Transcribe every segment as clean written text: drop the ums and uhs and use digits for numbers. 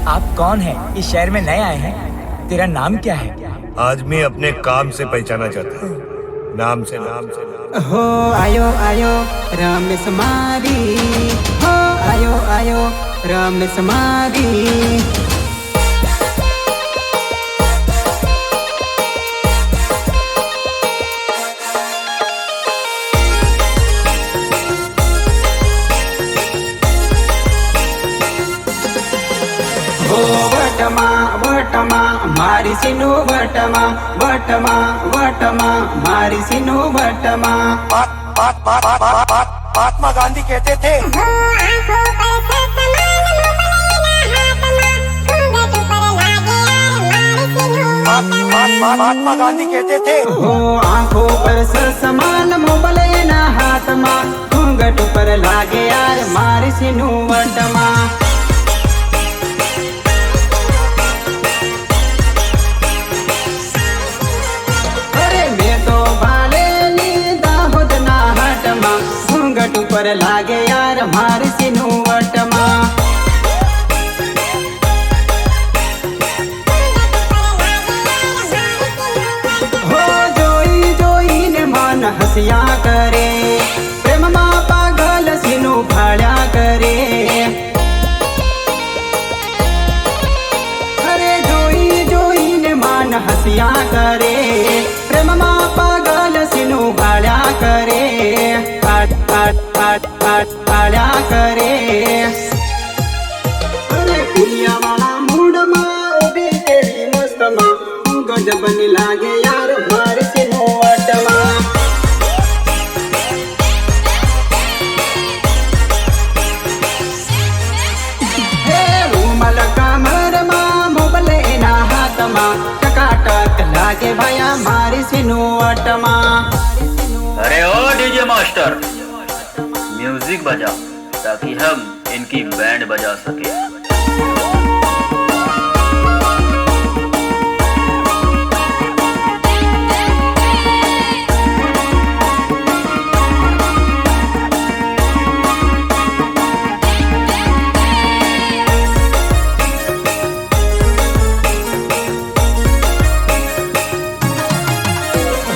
आप कौन हैं? इस शहर में नए आए हैं। तेरा नाम क्या है? आदमी अपने काम से पहचाना जाता है, नाम से नाम। हो आयो आयो रमेश मारी, हो आयो आयो रमेश मारी। वटमा वटमा मारी सिनु वटमा, वटमा वटमा मारी सिनु वटमा। महात्मा गांधी कहते थे महात्मा गांधी कहते थे हो आंखों पर समान मोबाइल ना हाथ में, घूंघट पर लागे यार मारी सिनु वटमा। घूंघट पर लागे यार मारी सिनु वटमा। हो जोई जोई ने मन हसिया करे, प्रेम मा पागल सिनु भाड़ा करे। अरे जोई जोई ने मन हसिया करे, प्रेम मा पागल सिनु भाड़ा करे। पाड़ा करे अरे पुलिया वाला मूड में तेरी मस्त माँ गजब लागे यार मार से वटमा। उमल कमर माँ मोबाइल ना हाथ माँ, टकाटक लागे भैया मारी से वटमा। अरे ओ डीजे मास्टर, म्यूजिक बजा ताकि हम इनकी बैंड बजा सके।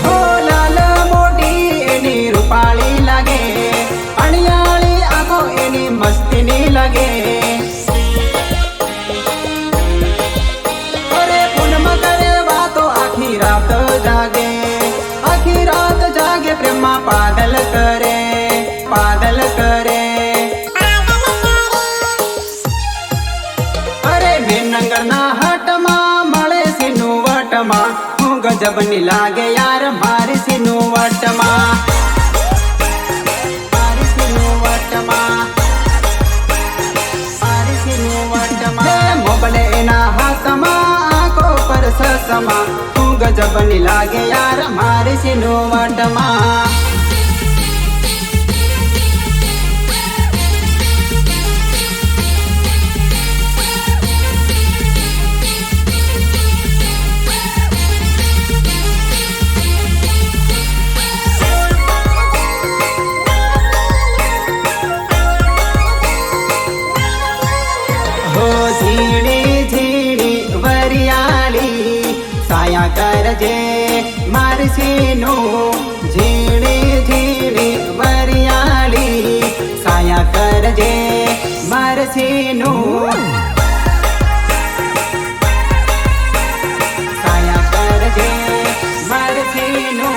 हो लाल मोटी एनी रूपाली लागे, अणियाली आंखों एनी मस्तीनी लगे। अरे पूनम करे बातो आखी रात जागे, आखी रात जागे प्रेमा पागल करे, पागल करे। अरे बेनंगर ना हटमा मळे सिनु वटमा, गजब नी लागे यार मारी सिनु वटमा। मारी सिनु वटमा, मारी सिनु वटमा। मोबाइल ना हाथ मा आंखों पर ससमा, गजब नी लागे यार मारी सिनु वटमा। हो झीणी झीणी वरियाली साया करजे मारसिनु, झीणी झीणी वरियाली साया करजे मारसिनु। साया करजे मारसिनु।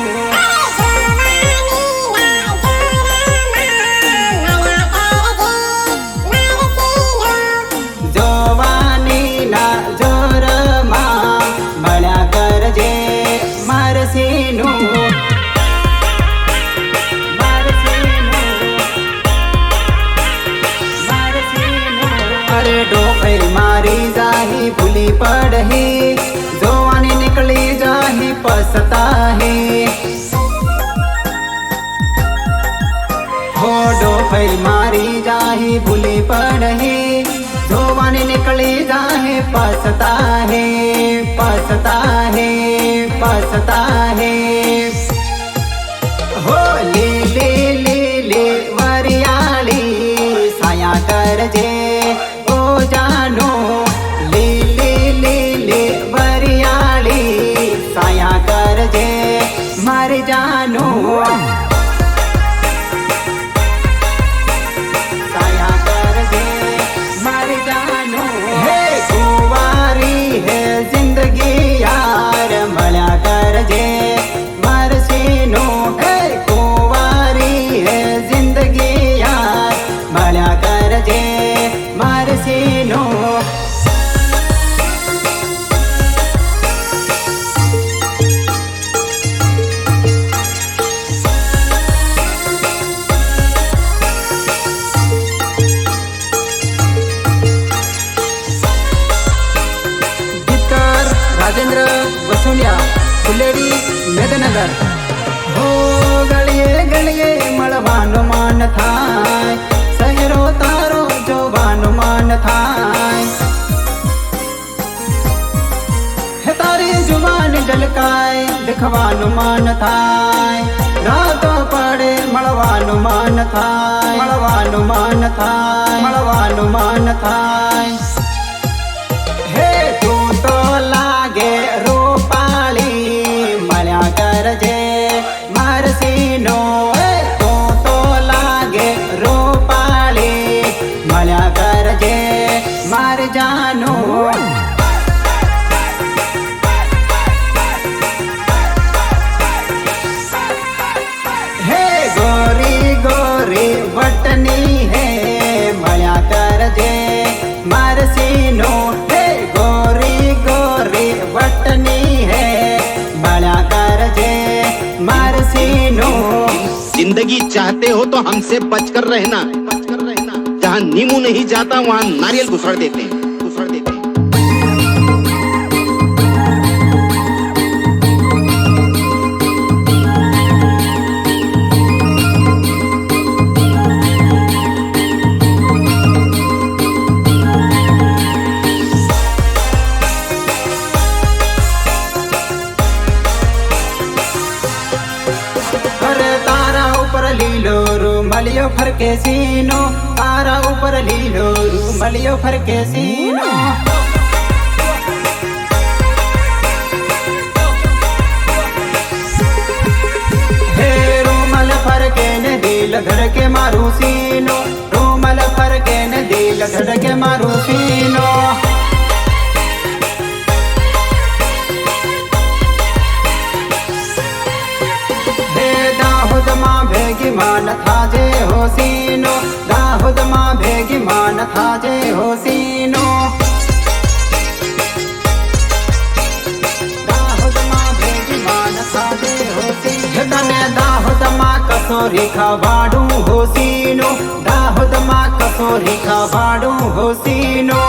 डोफेल मारी जाही भूली पड़ही, जोवानी निकली जाही पसता है। हो डोफेल मारी जाही भूली पड़ही, जोवानी निकली जाही पसता है, पसता है, पसता है। हो ले ले ले ले वरियाली साया करजे ओ जानो, મળવાનું મન થાય, રાતો પડે મળવાનું મન થાય, મળવાનું મન થાય, મળવાનું મન થાય. હે તું તો લાગે રૂપાળી મળ્યા કરજે મારસીનો. હે તું તો લાગે રૂપાળી મળ્યા કરજે માર જાનું. હે ગોરી ગોરી વટની હે મળ્યા કરજે મારસીનો. હે ગોરી ગોરી વટની હે મળ્યા કરજે મારસીનો. जिंदगी चाहते हो तो हमसे बचकर रहना, जहाँ नींबू नहीं जाता वहाँ नारियल घुसड़ देते हैं, घुसड़ देते हैं. અરે તારા ઉપર લીલો રૂમલિયો ફરકે સીનો, તારા ઉપર લીલો રૂમલિયો ફરકે સીનો. હે રૂમલ ફરકે ને દિલ ધડકે મારું સીનો, રૂમલ ફરકે ને દિલ ધડકે મારું સીનો. દાહોદમાં ભેગી માન થાજે હોસીનો, દાહોદમાં ભેગી માન થાજે હોસીનો. દાહોદમાં ભેગી માન થાજે હોસીનો. તને દાહોદમાં કસોરી ખાવાડું હોસીનો, દાહોદમાં કસોરી ખાવાડું હોસીનો.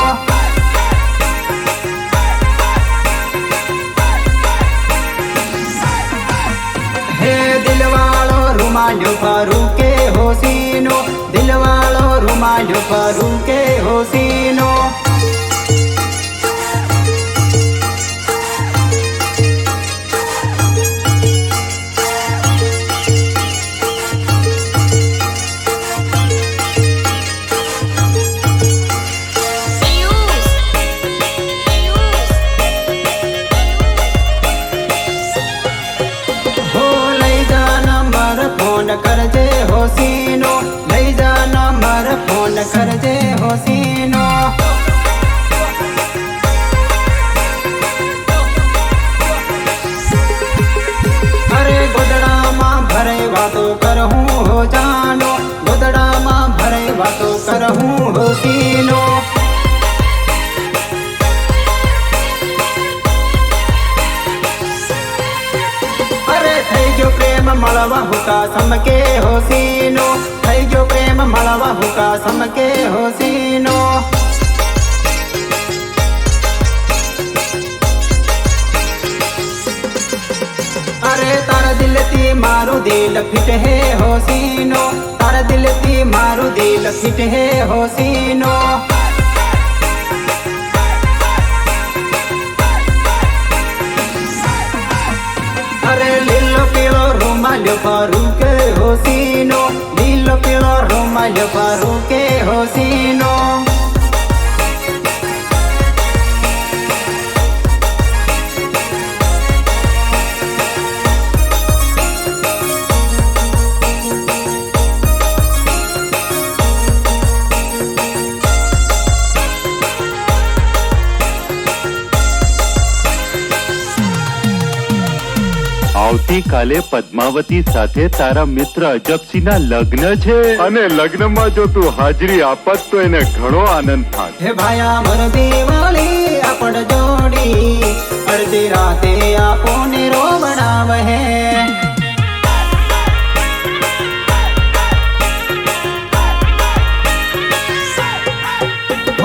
હે દિલવાળો રૂમાલ્યો ફરું કે હોસીનો, દિલવાળો રૂમાલ્યો ફરું કે હોસીનો. હો લઈ જા નંબર ફોન કરજે હોસીનો, લઈ જા નંબર ફોન કરજે હોસીનો. અરે ગોદડામાં ભરે વાતો કરહું હો જાનો, ગોદડામાં ભરે વાતો કરહું હોસીનો. અરે થઈ ગયો પ્રેમ મળવા હુકા સમકે હોસીનો, થઈ ગયો પ્રેમ મળવા હુકા સમકે હોસીનો. અરે તારા દિલથી મારું દિલ ફિટ હે હોસીનો, તારા દિલથી મારું દિલ ફિટ હે હોસીનો. અરે લીલો પીળો રૂમાલ્યો ફરું કે હોસીનો, લીલો પીળો રૂમાલ્યો ફરું કે હોસીનો. આવતીકાલે પદ્માવતી સાથે તારા મિત્ર અજબસિંહના લગ્ન છે અને લગ્નમાં જો તું હાજરી આપત તો એને ઘણો આનંદ થાય. હે ભાયા મર દિવાળી આપણ જોડી, અડધી રાતે આપો ને રોવડાવ હે.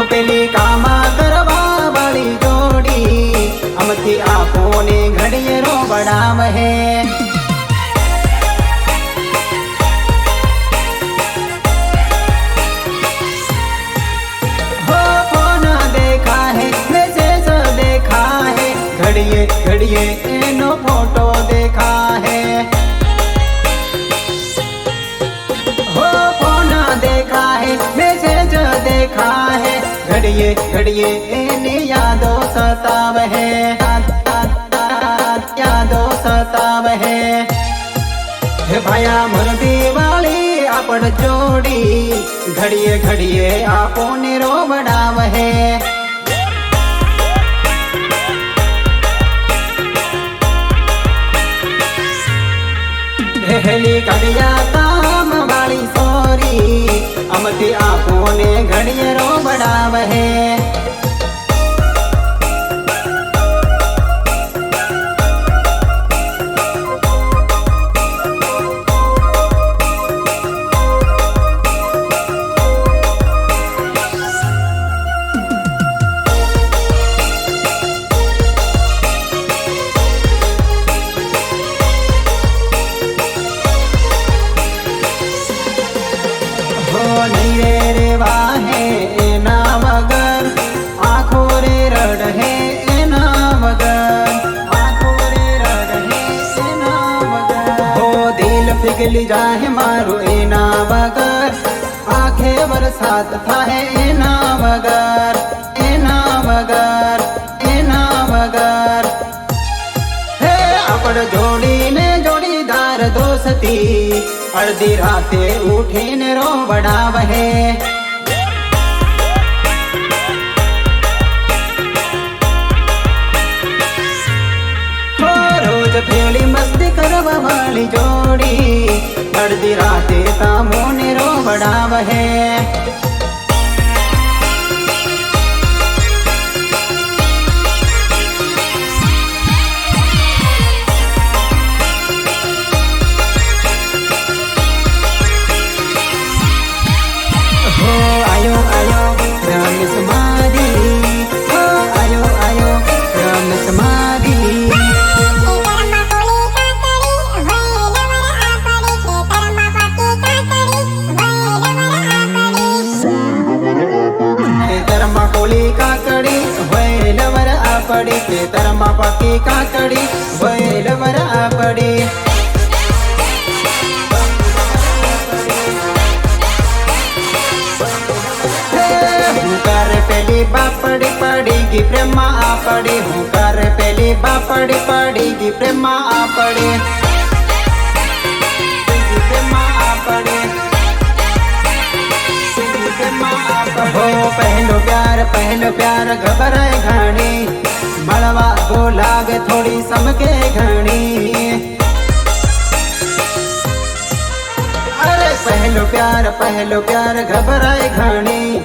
પેલી કામા કરવા વાળી જોડી, અમથી આપો ને ઘડીએ રોવડાવ હે. हो फोन देखा है, मैसेज देखा है, घड़िए घड़िए एनो फोटो देखा है, हो फोना देखा है, मैसेज देखा है, घड़िए घड़िए एनी यादों सताव है, यादों सताव है। हे भाया मोर दिवाली आपण जोड़ी, घड़िए घड़िए आपो निरो बढ़ाव है। ढेली घड़िया ताम वाली सोरी, अमती आपो ने घड़िए रो बढ़ाव है। नीरे रे वाहे एना वगर, आँखों रे रड है एना वगर, आँखों रे रड है एना वगर। हो दिल पिघल जाए मारो एना वगर, आंखें बरसात था है एना वगर, एना वगर, एना वगर। हे आपण जोड़ी ने जोड़ीदार दोस्ती, अर्धी राते उठीने रो बढ़ाव है। हो रोज फेली मस्ती करवा वाली जोड़ी, अर्धी राते तामो ने रो बढ़ाव है। आयो आयो राम समाधि, हो आयो आयो राम समाधि। तेतरमा कोली काकड़ी वैलवर आपड़ी, तेतरमा पकी काकड़ी वैलवर आपड़ी। हुकार पेली बापड़ी पड़ेगी प्रेमा आपड़ी, हुकार पेली बापड़ी पड़ेगी प्रेमा आपड़ी, प्रेमा आपड़ी, प्रेमा आपड़ी। हो पहलो प्यार घबराए घाणी, मड़वा को लागे थोड़ी समके घाणी। पहलो प्यार घबराए घाणी,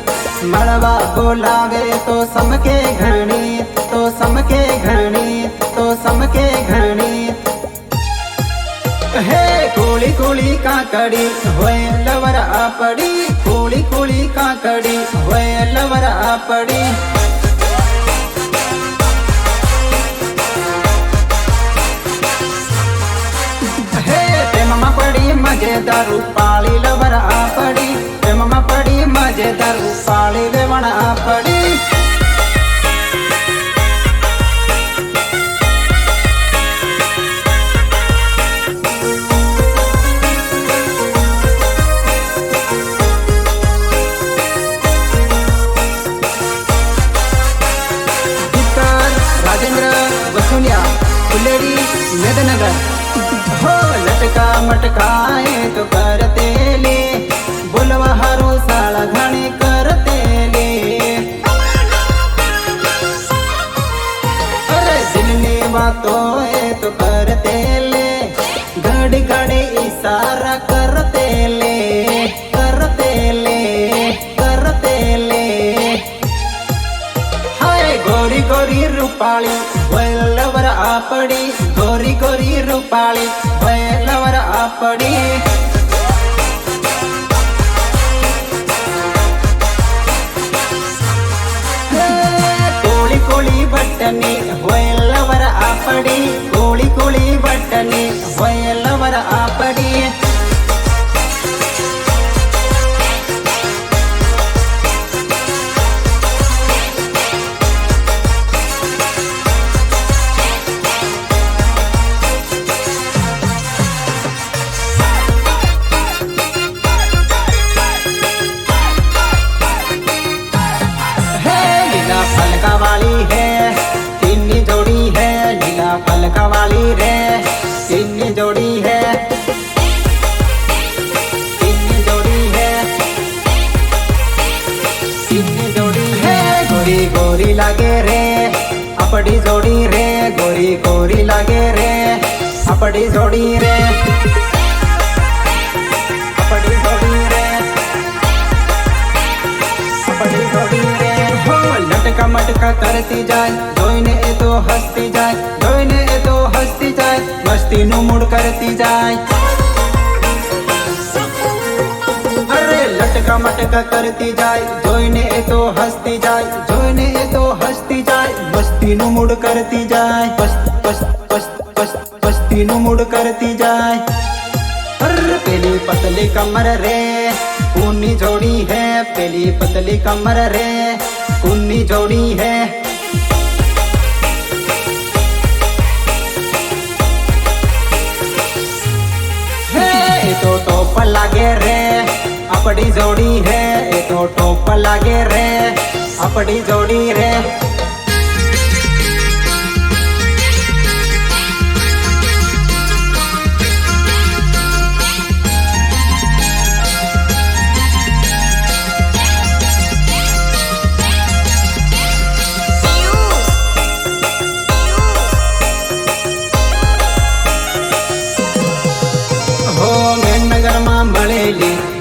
मड़वा बोलावे तो समके घणी, तो समके घणी, तो समके घणी। हे कोली कोली काकड़ी होए लवर आपड़ी, कोली कोली काकड़ी होए लवर आपड़ी। प्रेममा पड़ी मजेदार रूपाली लवर आपड़ी, प्रेममा पड़ी मजेदार रूपाली लेवण आपड़ी। राजेंद्र वसुनिया फुलेड़ी मेदनगर। हो लटका मटकाए तो करते ले, बोलवा हारो साला घणी करते ले। अरे दिलनी बातों तो करते ले, घड़ी घड़ी इशारा करते ले, करते ले, करते ले। हाय गोरी गोरी रूपाली वैलवर आपड़ी, गोरी गोरी रूपाली वैलवर आपड़ी। कोली कोली बटनी वैलवर आपड़ी, कोली कोली बटनी वैलवर आपड़ी। लागे रे अपड़ी जोड़ी रे गोरी गोरी लागे रे अपड़ी जोड़ी रे अपड़ी जोड़ी रे अपड़ी जोड़ी रे हो लटका मटका करती जाए જોઈને એ તો હસતી જાય જોઈને એ તો હસતી જાય મસ્તીનું મૂડ કરતી જાય અરે લટકા મટકા કરતી જાય જોઈને એ તો હસતી જાય જોઈને એ તો હસતી જાય મસ્તીનું મૂડ કરતી જાય મસ્તીનું મૂડ કરતી જાય अरे पेली पतली कमर रे कुन्नी जोड़ी है पेली पतली कमर रे कुन्नी जोड़ी है ये तो टॉप लागे रे अपड़ी जोड़ी है ये तो टॉप लागे रे अपड़ी जोड़ी रे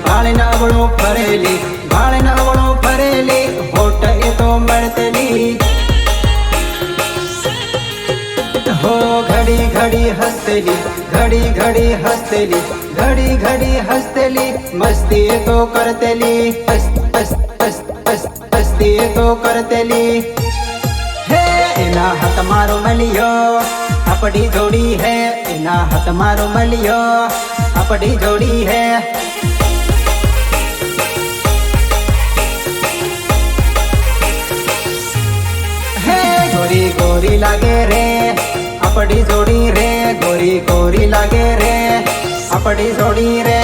ભાળીને અવળો ફરેલી ભાળીને અવળો ફરેલી હોટ એ તો મળતેલી હો ઘડી ઘડી હસતેલી ઘડી ઘડી હસતેલી ઘડી ઘડી હસતેલી મસ્તી એ તો કરતેલી મસ્તી એ તો કરતેલી હે એના હાથ મારો મળ્યો આપડી જોડી હે એના હાથ મારો મળ્યો આપડી જોડી હે गोरी गोरी लागे रे अपड़ी जोड़ी रे गोरी गोरी लागे रे अपड़ी जोड़ी रे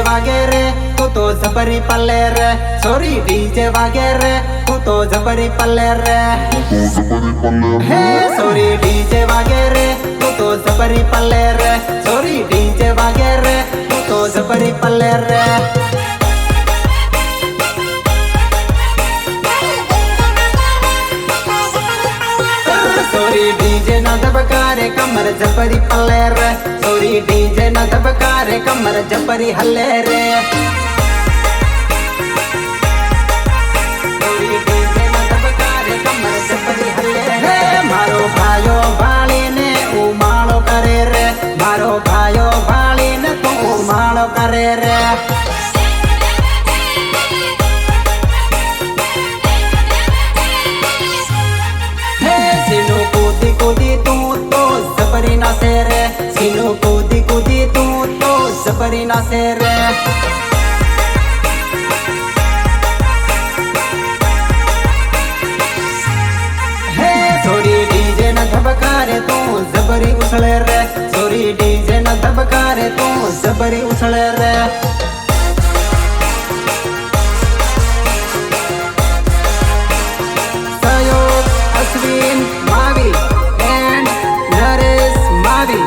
वागे रे तू तो जबरी पल्ले रे सॉरी डीजे वागे रे तू तो जबरी पल्ले रे हे सॉरी डीजे वागे रे तू तो जबरी पल्ले रे सॉरी डीजे वागे रे तू तो जबरी पल्ले रे सॉरी डीजे ना दबकारे कमर जबरी पल्ले रे सॉरी डीजे ना दबकारे कमर जबरी हल्ले रे सॉरी डीजे ना दबकारे कमर जबरी हल्ले रे मारो भायो भाळीने उमाळो करे रे मारो भायो भाळीने तू उमाळो करे रे नाचे रे सिनो कूदी कूदी तू तो जबरी नाचे रे हे सोरी डीजे न धबकारे तू जबरी उछले रे सोरी डीजे न धबकारे तू जबरी उछले रे सहयोग अश्विन मावी एंड नरेश मावी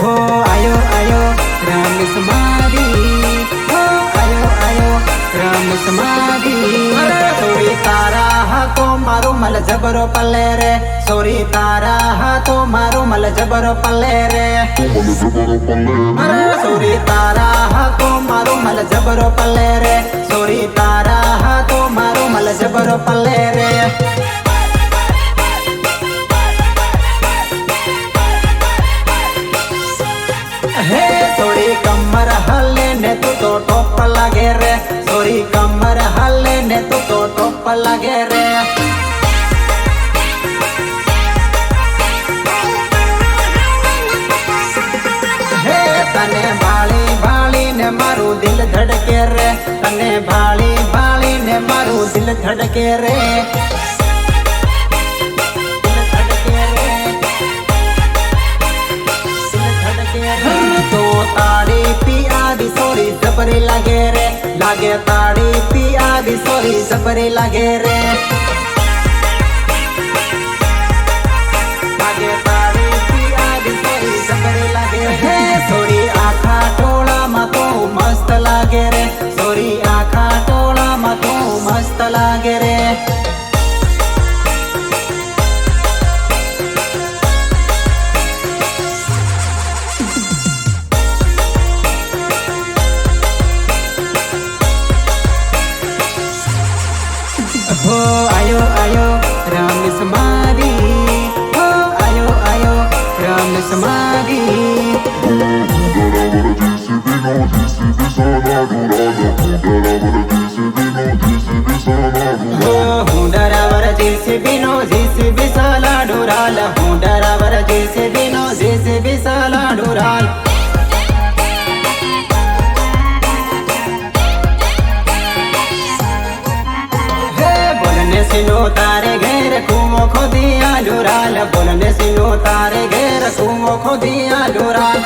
हो आयो आयो रमेश मावी हो आयो आयो रमेश मावी सोरी तारा हाथो मारो मल जबरो पल्ले रे सोरी तारा हाथो मारो मल जबरो पल्ले रे सोरी तारा हाथो मारो मल जबरो पल्ले रे सोरी तारा हाथो मारो मल जबरो पल्ले रे हे सोरी कमर हल्ले ने तू तो टॉप लागे रे सोरी कमर हल्ले ने तू तो टॉप लागे रे हे तने भाली भाली ने मारू दिल धड़के रे तने भाली भाली ने मारू दिल धड़के रे जबरी लागे रे, लागे ताड़ी पिया भी सोरी जबरी लागे रे, लागे ताड़ी पिया भी सोरी जबरी लागे रे। सोरी आखा टोला में तो मस्त लागे रे, सोरी आखा टोला में तो मस्त लागे रे। हो आयो आयो रमेश मागी, हो आयो आयो रमेश मागी। हूँ डरावर जेसीबी नो जेसीबी साला डोराल, हूँ डरावर जेसीबी नो जेसीबी साला डोराल। बोलने सिनो तारे घेर कुओं खोदिया डोराल, बोलने सिनो तारे घेर कुओं खोदिया डोराल।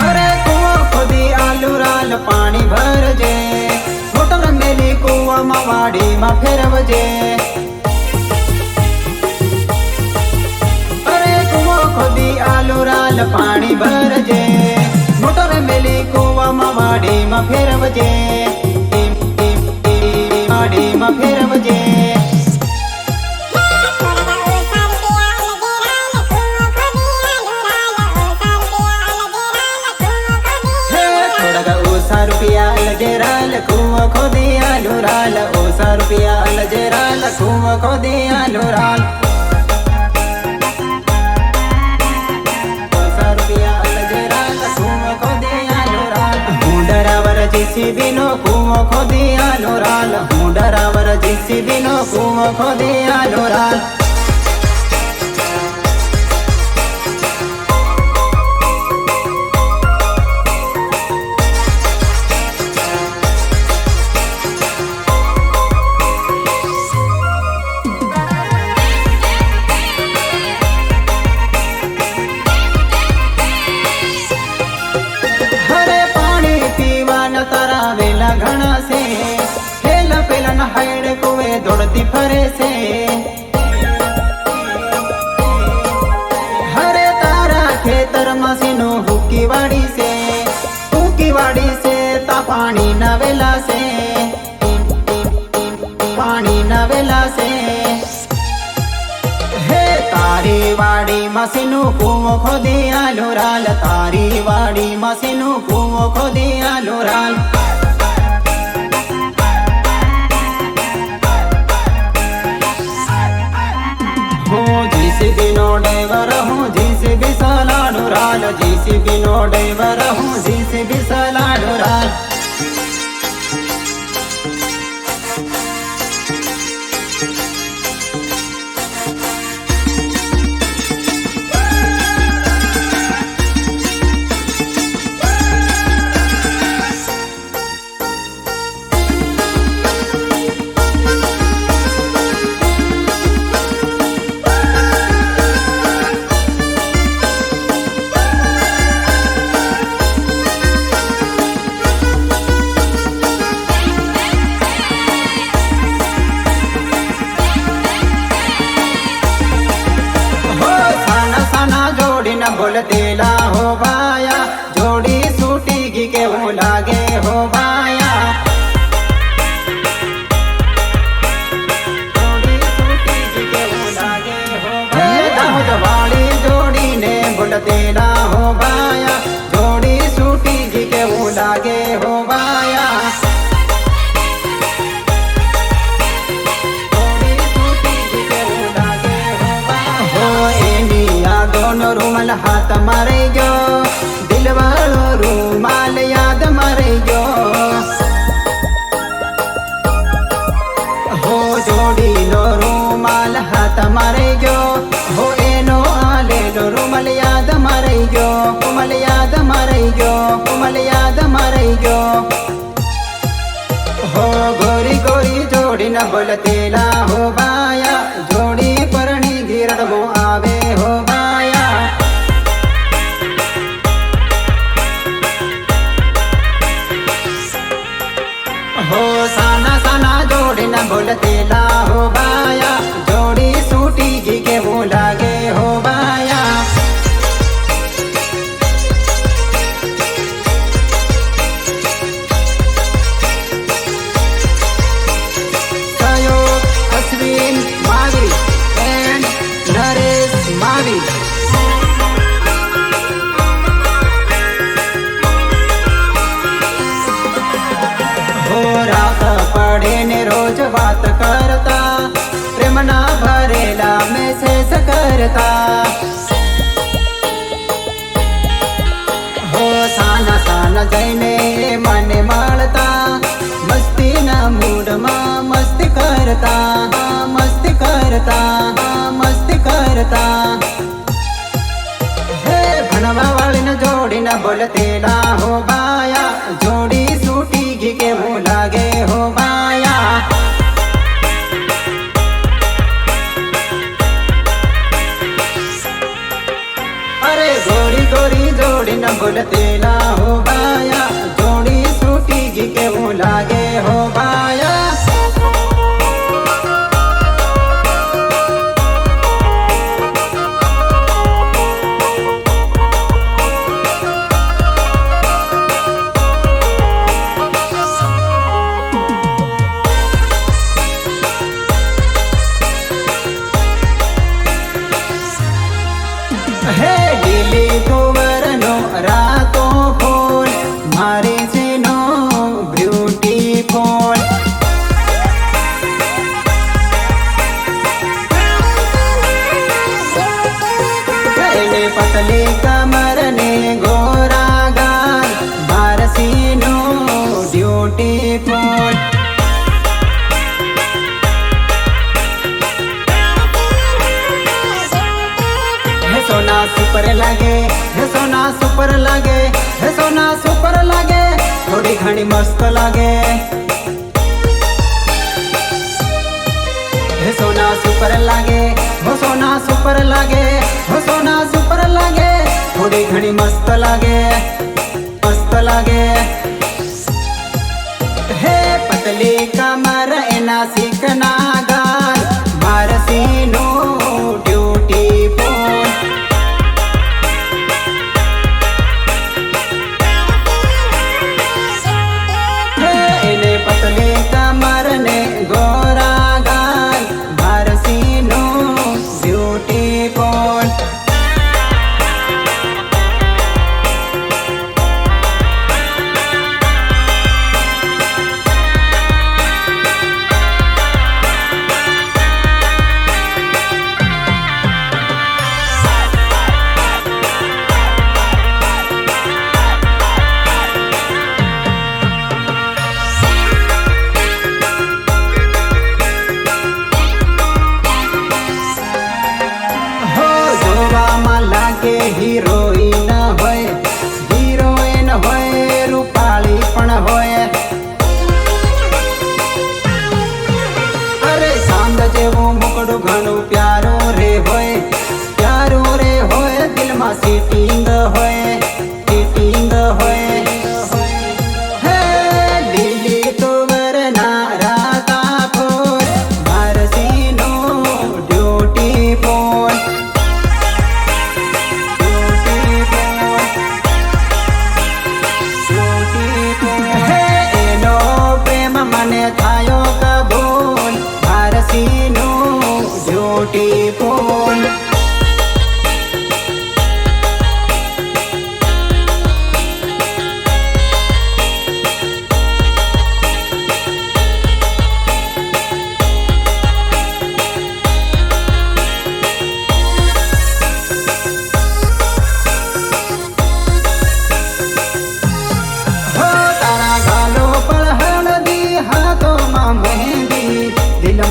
अरे कुओं खोदिया डोराल पानी भर जे, मोटर मेली कुआं मवाड़ी में फेरव जे। अरे कुओं खोदिया डोराल पानी भर जे, मोटर मेली कुआं मवाड़ी में फेरव जे, माड़ी में फेरव जे। ओसा रुपया लजेराल कुआं खोदिया डोराल, ओसा रुपया लजेराल कुआं खोदिया डोराल। ओसा रुपया लजेराल कुआं खोदिया डोराल। हूँ डरावर जेसीबी नो कुआं खोदिया डोराल, हूँ डरावर जेसीबी नो कुआं खोदिया डोराल। घना से हेला पेला नहाड़ कुए दौड़ती फरे से, हरे तारा खेतर मसीनो हुकी वाड़ी से, हुकी वाड़ी से ता पानी नवेला से, पानी नवेला से। हे तारी वाड़ी मसीनो कुओं खोदिया डोराल, तारी वाड़ी मसीनो कुओं खोदिया डोराल। जेसीबी नो ड्राइवर हूँ जेसीबी साला डोराल, जेसीबी नो ड्राइवर हूँ जेसीबी साला डोराल। बोलतेला हो बाया जोड़ी सूटी की के वो लागे हो बाया, जोड़ी सूटी की के वो लागे हो बाया। वाली जोड़ी ने बोलतेला हो बाया, जोड़ी सूटी की के वो लागे हो बाया। जोड़ी सूटी की के वो लागे हो बाया। हो एनिया दोनों रूमल हाथ मारे जो, दिल वालो रूमाल याद मारे जो। हो जोड़ी लो रूमाल हाथ मारे जो, हो एनो आले लो रूमाल याद मारे जो, रूमाल याद मारे जो, रूमाल याद मारे जो। हो गोरी गोरी जोड़ी न बोलतेला हो बाया, जोड़ी परणी गिरद वो आवे हो बाया। हो साना साना जोड़ी न बोलतेला हो बाया जोड़ी सूटी घी के वो लागे हो बाया सहयोग अश्विन मावी एंड नरेश मावी हो रात पड़े ने रोज बात करता प्रेमना भरेला मैसेज करता हो साना साना जैने मने माळता मस्ती ना मूड में मस्ती करता मस्ती करता मस्ती करता हे भणवा वाली न जोड़ी न बोलतेला हो बाया जोड़ी सूटी घी के मुँह लागे हो बाया अरे गोरी गोरी जोड़ी न बोलतेला हो बाया जोड़ी सूटी घी के मुँह लागे हो बाया हे લીલી કુંવરનો રાતો ફૂલ મારી જેનો બ્યુટીફુલ એને પતલી કમર ને ગોરા ગાલ મારસીનો બ્યુટીફુલ सोना सुपर लगे हे सोना सुपर लगे हे सोना सुपर लगे थोड़ी घनी मस्त लगे हे सोना सुपर लगे हो सोना सुपर लगे हो सोना सुपर लगे थोड़ी घनी मस्त लगे हे पतली कमर एना सीखना गाल मारसीनो ब्यूटीफुल એને પતલી કમર ને ગોરા ગાલ ભારસીનો બ્યુટીફુલ લાગે હિરોઈન હોય હિરોઈન હોય રૂપાળી પણ હોય અરે સાંદ જેવું મુકડું ઘણું પ્યારું રે હોય દિલમાં સીટિંગ હોય હે લીલી કુંવરના રાતા ફૂલ મારસીનો બ્યુટીફુલ મને થાયો કબૂલ ભારસીનો બ્યુટીફુલ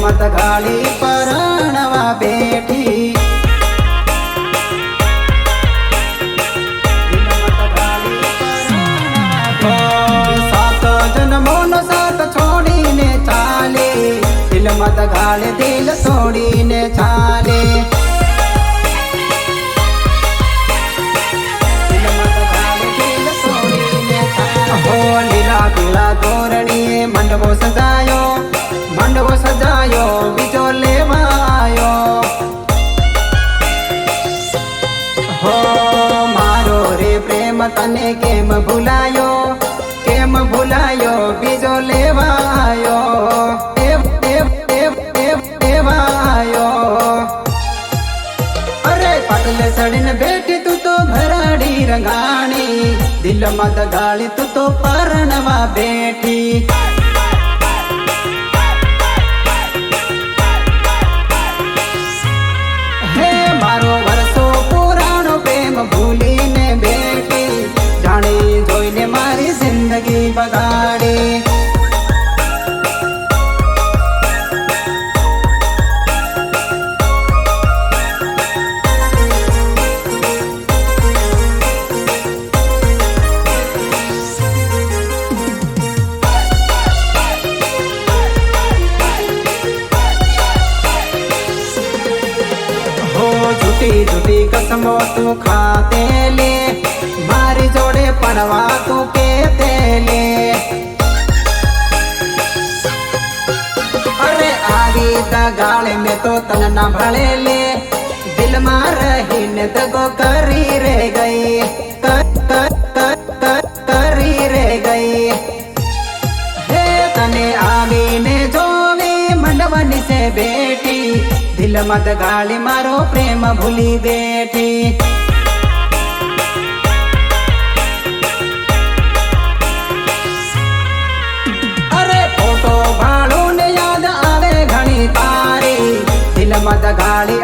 મત ગાળી પરણવા બેઠી સાત જન્મોનો સાથ છોડીને ચાલે દિલ મત ગાળે દિલ છોડીને ચાલે હો લીલા પીળા ધોરણીએ મન મંડવો સજાયો બીજો લેવા આયો હો મારો રે પ્રેમ તને કેમ ભૂલાયો બીજો લેવા આયો લેવા આયો અરે પાટલે સડીને બેઠી તું તો ભરાડી રંગાણી દિલમાં દગાળી તું તો પરણવા બેઠી હે મારો વર્ષો પુરાણો પ્રેમ ભૂલીને બેઠી જાણી જોઈને મારી જિંદગી બગાડી झूठी झूठी कसमो तू खाते ले मारी जोड़े पड़वा तू कहते ले अरे आगी दगाड़े में तो तन न भले ले दिल में रही ने दगो करी रह गई करी रह गई हे तने आगी ने जोवे मंडवन से बेटी दिल मत गाली मारो प्रेम भूली बेठी अरे फोटो भाड़ू ने याद आवे घणी तारी दिल मत गाली